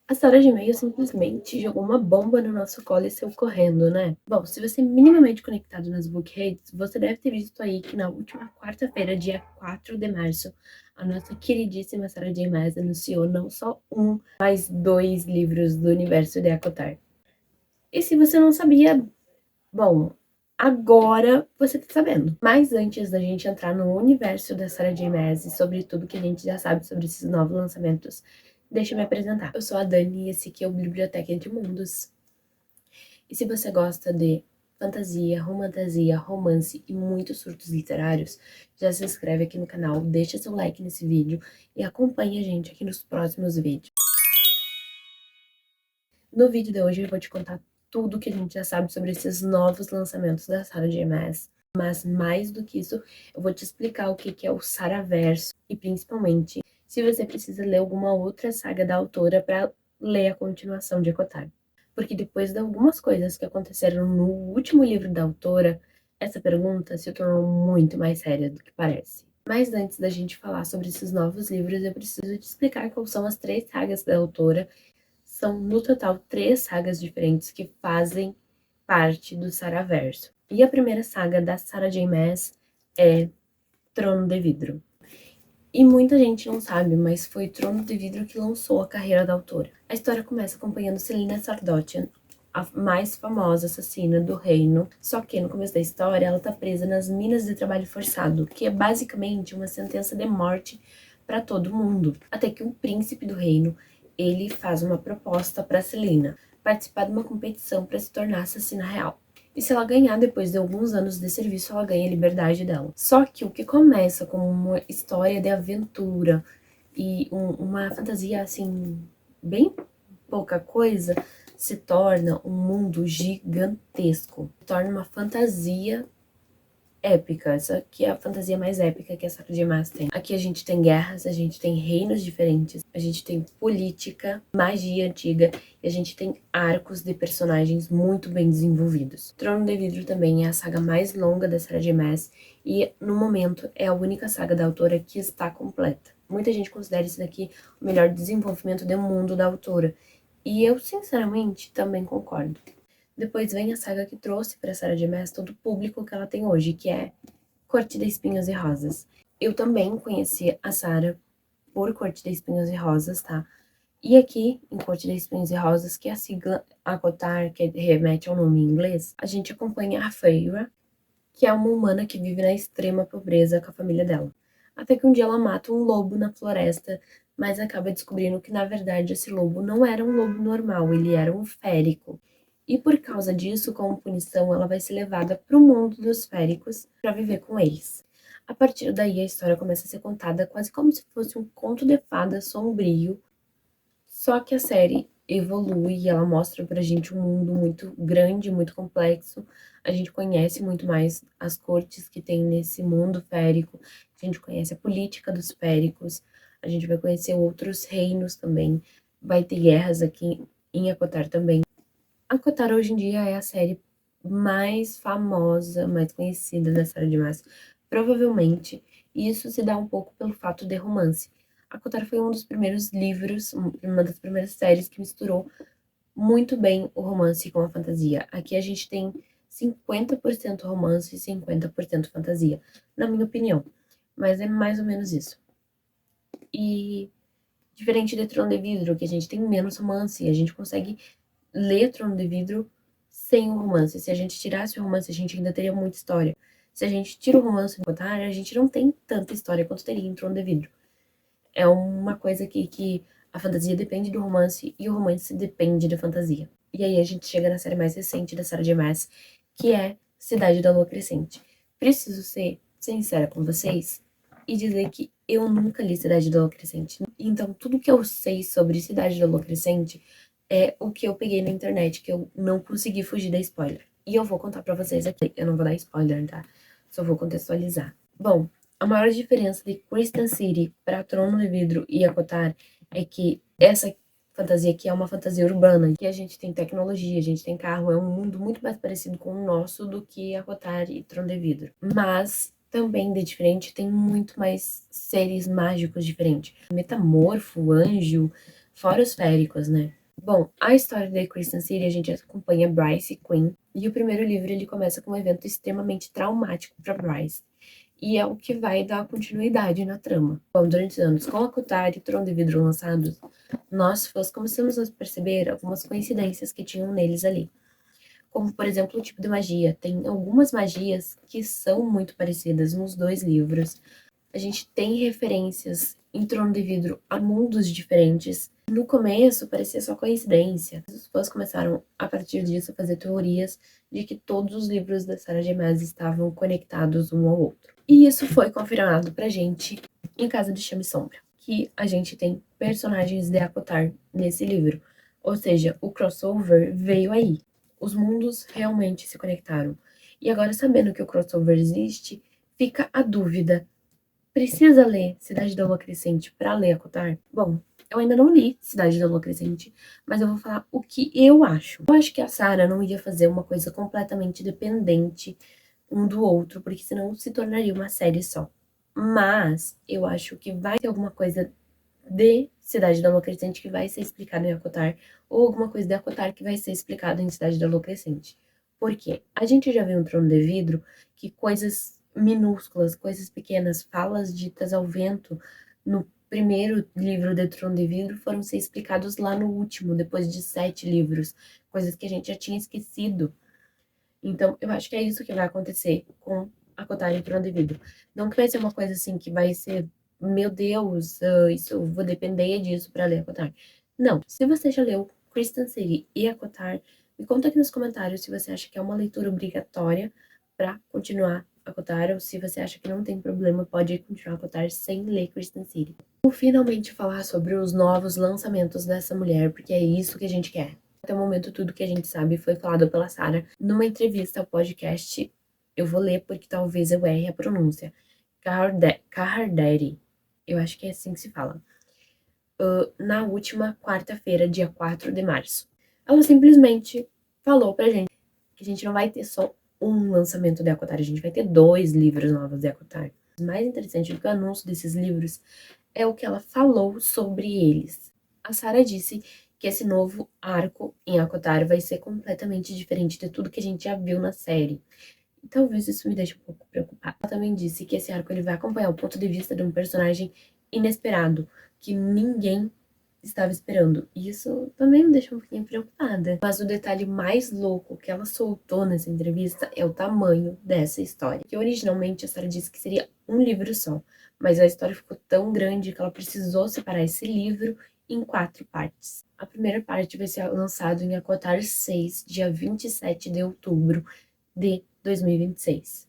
A Sarah de Meio simplesmente jogou uma bomba no nosso colo e saiu correndo, né? Bom, se você é minimamente conectado nas Bookheads, você deve ter visto aí que na última quarta-feira, dia 4 de março, a nossa queridíssima Sarah J. Maas anunciou não só um, mas dois livros do universo de ACOTAR. E se você não sabia, bom, agora você tá sabendo. Mas antes da gente entrar no universo da Sarah J. Maas e sobre tudo que a gente já sabe sobre esses novos lançamentos, deixa eu me apresentar. Eu sou a Dani e esse aqui é o Biblioteca Entre Mundos. E se você gosta de fantasia, romantasia, romance e muitos surtos literários, já se inscreve aqui no canal, deixa seu like nesse vídeo e acompanha a gente aqui nos próximos vídeos. No vídeo de hoje eu vou te contar tudo que a gente já sabe sobre esses novos lançamentos da Sarah J. Maas. Mas mais do que isso, eu vou te explicar o que é o Saraverso e principalmente se você precisa ler alguma outra saga da autora para ler a continuação de ACOTAR. Porque depois de algumas coisas que aconteceram no último livro da autora, essa pergunta se tornou muito mais séria do que parece. Mas antes da gente falar sobre esses novos livros, eu preciso te explicar quais são as 3 sagas da autora. São, no total, 3 sagas diferentes que fazem parte do Saraverso. E a primeira saga da Sarah J. Maas é Trono de Vidro. E muita gente não sabe, mas foi Trono de Vidro que lançou a carreira da autora. A história começa acompanhando Selena Sardotian, a mais famosa assassina do reino, só que no começo da história ela tá presa nas minas de trabalho forçado, que é basicamente uma sentença de morte para todo mundo. Até que um príncipe do reino, ele faz uma proposta para Selena, participar de uma competição para se tornar assassina real. E se ela ganhar, depois de alguns anos de serviço, ela ganha a liberdade dela. Só que o que começa como uma história de aventura e uma fantasia, assim, bem pouca coisa, se torna um mundo gigantesco. Se torna uma fantasia épica. Essa aqui é a fantasia mais épica que a Sarah J. Maas tem. Aqui a gente tem guerras, a gente tem reinos diferentes, a gente tem política, magia antiga e a gente tem arcos de personagens muito bem desenvolvidos. Trono de Vidro também é a saga mais longa da Sarah J. Maas e, no momento, é a única saga da autora que está completa. Muita gente considera isso daqui o melhor desenvolvimento do mundo da autora. E eu, sinceramente, também concordo. Depois vem a saga que trouxe para Sarah J. Maas todo o público que ela tem hoje, que é Corte de Espinhos e Rosas. Eu também conheci a Sarah por Corte de Espinhos e Rosas, tá? E aqui, em Corte de Espinhos e Rosas, que é a sigla ACOTAR, que remete ao nome em inglês, a gente acompanha a Feyre, que é uma humana que vive na extrema pobreza com a família dela. Até que um dia ela mata um lobo na floresta, mas acaba descobrindo que, na verdade, esse lobo não era um lobo normal, ele era um férico. E por causa disso, como punição, ela vai ser levada para o mundo dos féricos para viver com eles. A partir daí, a história começa a ser contada quase como se fosse um conto de fada sombrio, só que a série evolui e ela mostra pra gente um mundo muito grande, muito complexo. A gente conhece muito mais as cortes que tem nesse mundo férico, a gente conhece a política dos féricos, a gente vai conhecer outros reinos também, vai ter guerras aqui em ACOTAR também. ACOTAR hoje em dia é a série mais famosa, mais conhecida da Sarah J. Maas, provavelmente, e isso se dá um pouco pelo fato de romance. ACOTAR foi um dos primeiros livros, uma das primeiras séries que misturou muito bem o romance com a fantasia. Aqui a gente tem 50% romance e 50% fantasia, na minha opinião, mas é mais ou menos isso. E diferente de Trono de Vidro, que a gente tem menos romance, a gente consegue ler Trono de Vidro sem o romance. Se a gente tirasse o romance, a gente ainda teria muita história. Se a gente tira o romance do ACOTAR, a gente não tem tanta história quanto teria em Trono de Vidro. É uma coisa que a fantasia depende do romance e o romance depende da fantasia. E aí a gente chega na série mais recente da Sarah J. Maas, que é Cidade da Lua Crescente. Preciso ser sincera com vocês e dizer que eu nunca li Cidade da Lua Crescente. Então tudo que eu sei sobre Cidade da Lua Crescente é o que eu peguei na internet, que eu não consegui fugir da spoiler. E eu vou contar pra vocês aqui. Eu não vou dar spoiler, tá? Só vou contextualizar. Bom, a maior diferença de Crystal City para Trono de Vidro e ACOTAR é que essa fantasia aqui é uma fantasia urbana, que a gente tem tecnologia, a gente tem carro, é um mundo muito mais parecido com o nosso do que ACOTAR e Trono de Vidro. Mas também de diferente tem muito mais seres mágicos diferentes. Metamorfo, anjo, fora os féricos, né? Bom, a história de Kristen City, a gente acompanha Bryce e Quinn, e o primeiro livro ele começa com um evento extremamente traumático para Bryce, e é o que vai dar continuidade na trama. Bom, durante os anos com Acotar e Trono de Vidro lançados, nós fãs começamos a perceber algumas coincidências que tinham neles ali. Como, por exemplo, o tipo de magia. Tem algumas magias que são muito parecidas nos dois livros. A gente tem referências em Trono de Vidro a mundos diferentes. No começo parecia só coincidência. Os fãs começaram, a partir disso, a fazer teorias de que todos os livros da Sarah J. Maas estavam conectados um ao outro. E isso foi confirmado pra gente em Casa de Chama e Sombra, que a gente tem personagens de Acotar nesse livro. Ou seja, o crossover veio aí. Os mundos realmente se conectaram. E agora, sabendo que o crossover existe, fica a dúvida: precisa ler Cidade da Lua Crescente para ler Acotar? Bom, eu ainda não li Cidade da Lua Crescente, mas eu vou falar o que eu acho. Eu acho que a Sarah não ia fazer uma coisa completamente dependente um do outro, porque senão se tornaria uma série só. Mas eu acho que vai ter alguma coisa de Cidade da Lua Crescente que vai ser explicado em Acotar, ou alguma coisa de Acotar que vai ser explicado em Cidade da Lua Crescente. Por quê? A gente já viu um Trono de Vidro que coisas minúsculas, coisas pequenas, falas ditas ao vento no primeiro livro de Trono de Vidro foram ser explicados lá no último, depois de 7 livros, coisas que a gente já tinha esquecido. Então, eu acho que é isso que vai acontecer com Acotar e Trono de Vidro. Não que vai ser uma coisa assim que vai ser, meu Deus, isso, vou depender disso para ler Acotar. Não. Se você já leu Kristen City e Acotar, me conta aqui nos comentários se você acha que é uma leitura obrigatória para continuar Acotar, ou se você acha que não tem problema, pode continuar Acotar sem ler Kristen City. Vou finalmente falar sobre os novos lançamentos dessa mulher, porque é isso que a gente quer. Até o momento, tudo que a gente sabe foi falado pela Sarah numa entrevista ao podcast. Eu vou ler porque talvez eu erre a pronúncia. Kaharderi. Eu acho que é assim que se fala. Na última quarta-feira, dia 4 de março. Ela simplesmente falou pra gente que a gente não vai ter só um lançamento de Acotar, a gente vai ter 2 livros novos de Acotar. O mais interessante do que o anúncio desses livros é o que ela falou sobre eles. A Sarah disse que esse novo arco em Acotar vai ser completamente diferente de tudo que a gente já viu na série. E talvez isso me deixe um pouco preocupada. Ela também disse que esse arco ele vai acompanhar o ponto de vista de um personagem inesperado, que ninguém estava esperando. E isso também me deixa um pouquinho preocupada. Mas o detalhe mais louco que ela soltou nessa entrevista é o tamanho dessa história. Que originalmente a Sarah disse que seria um livro só, mas a história ficou tão grande que ela precisou separar esse livro em 4 partes. A primeira parte vai ser lançado em Acotar 6, dia 27 de outubro de 2026.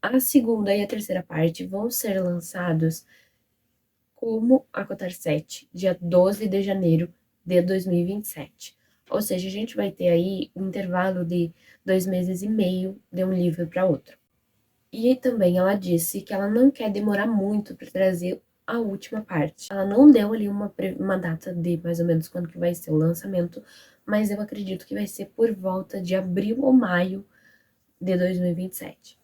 A segunda e a terceira parte vão ser lançados como Acotar 7, dia 12 de janeiro de 2027. Ou seja, a gente vai ter aí um intervalo de 2 meses e meio de um livro para outro. E também ela disse que ela não quer demorar muito para trazer a última parte. Ela não deu ali uma data de mais ou menos quando que vai ser o lançamento, mas eu acredito que vai ser por volta de abril ou maio de 2027.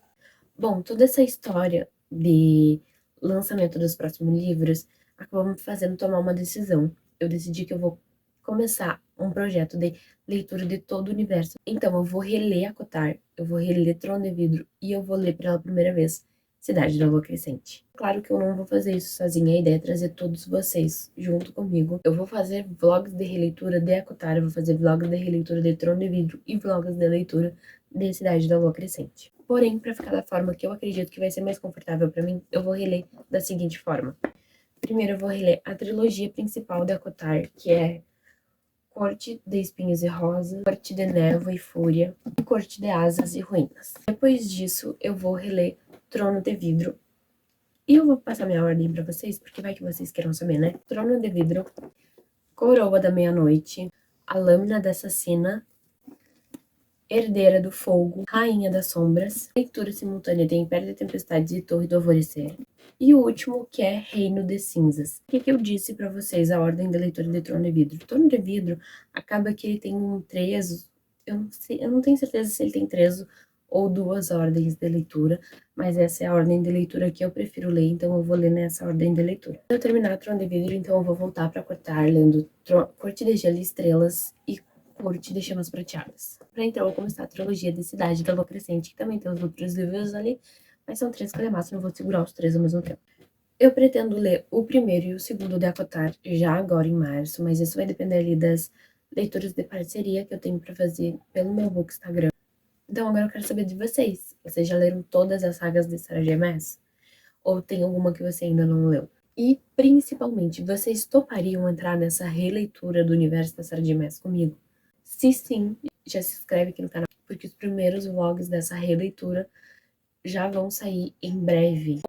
Bom, toda essa história de lançamento dos próximos livros acabou me fazendo tomar uma decisão. Eu decidi que eu vou começar um projeto de leitura de todo o universo. Então, eu vou reler Acotar, eu vou reler Trono de Vidro e eu vou ler pela primeira vez Cidade da Lua Crescente. Claro que eu não vou fazer isso sozinha, a ideia é trazer todos vocês junto comigo. Eu vou fazer vlogs de releitura de Acotar, eu vou fazer vlogs de releitura de Trono de Vidro e vlogs de leitura de Cidade da Lua Crescente. Porém, para ficar da forma que eu acredito que vai ser mais confortável para mim, eu vou reler da seguinte forma. Primeiro eu vou reler a trilogia principal de Acotar, que é Corte de Espinhos e Rosas, Corte de Névoa e Fúria e Corte de Asas e Ruínas. Depois disso, eu vou reler Trono de Vidro. E eu vou passar minha ordem para vocês, porque vai que vocês queiram saber, né? Trono de Vidro, Coroa da Meia-Noite, A Lâmina da Assassina, Herdeira do Fogo, Rainha das Sombras, leitura simultânea de Império de Tempestades e Torre do Alvorecer. E o último, que é Reino de Cinzas. O que eu disse pra vocês, a ordem da leitura de Trono de Vidro? Trono de Vidro acaba que ele tem um 3, eu não tenho certeza se ele tem 3 ou 2 ordens de leitura, mas essa é a ordem de leitura que eu prefiro ler, então eu vou ler nessa ordem de leitura. Quando eu terminar Trono de Vidro, então eu vou voltar para cortar, lendo Corte de Gelo e Estrelas e Corte de Chamas Prateadas. Para então eu vou começar a trilogia de Cidade da Lua Crescente, que também tem os outros livros ali, mas são 3 calhamaços, não vou segurar os 3 ao mesmo tempo. Eu pretendo ler o primeiro e o segundo de ACOTAR já agora em março, mas isso vai depender ali das leituras de parceria que eu tenho para fazer pelo meu Bookstagram. Então agora eu quero saber de vocês. Vocês já leram todas as sagas de Sarah J. Maas? Ou tem alguma que você ainda não leu? E, principalmente, vocês topariam entrar nessa releitura do universo da Sarah J. Maas comigo? Se sim, já se inscreve aqui no canal, porque os primeiros vlogs dessa releitura já vão sair em breve.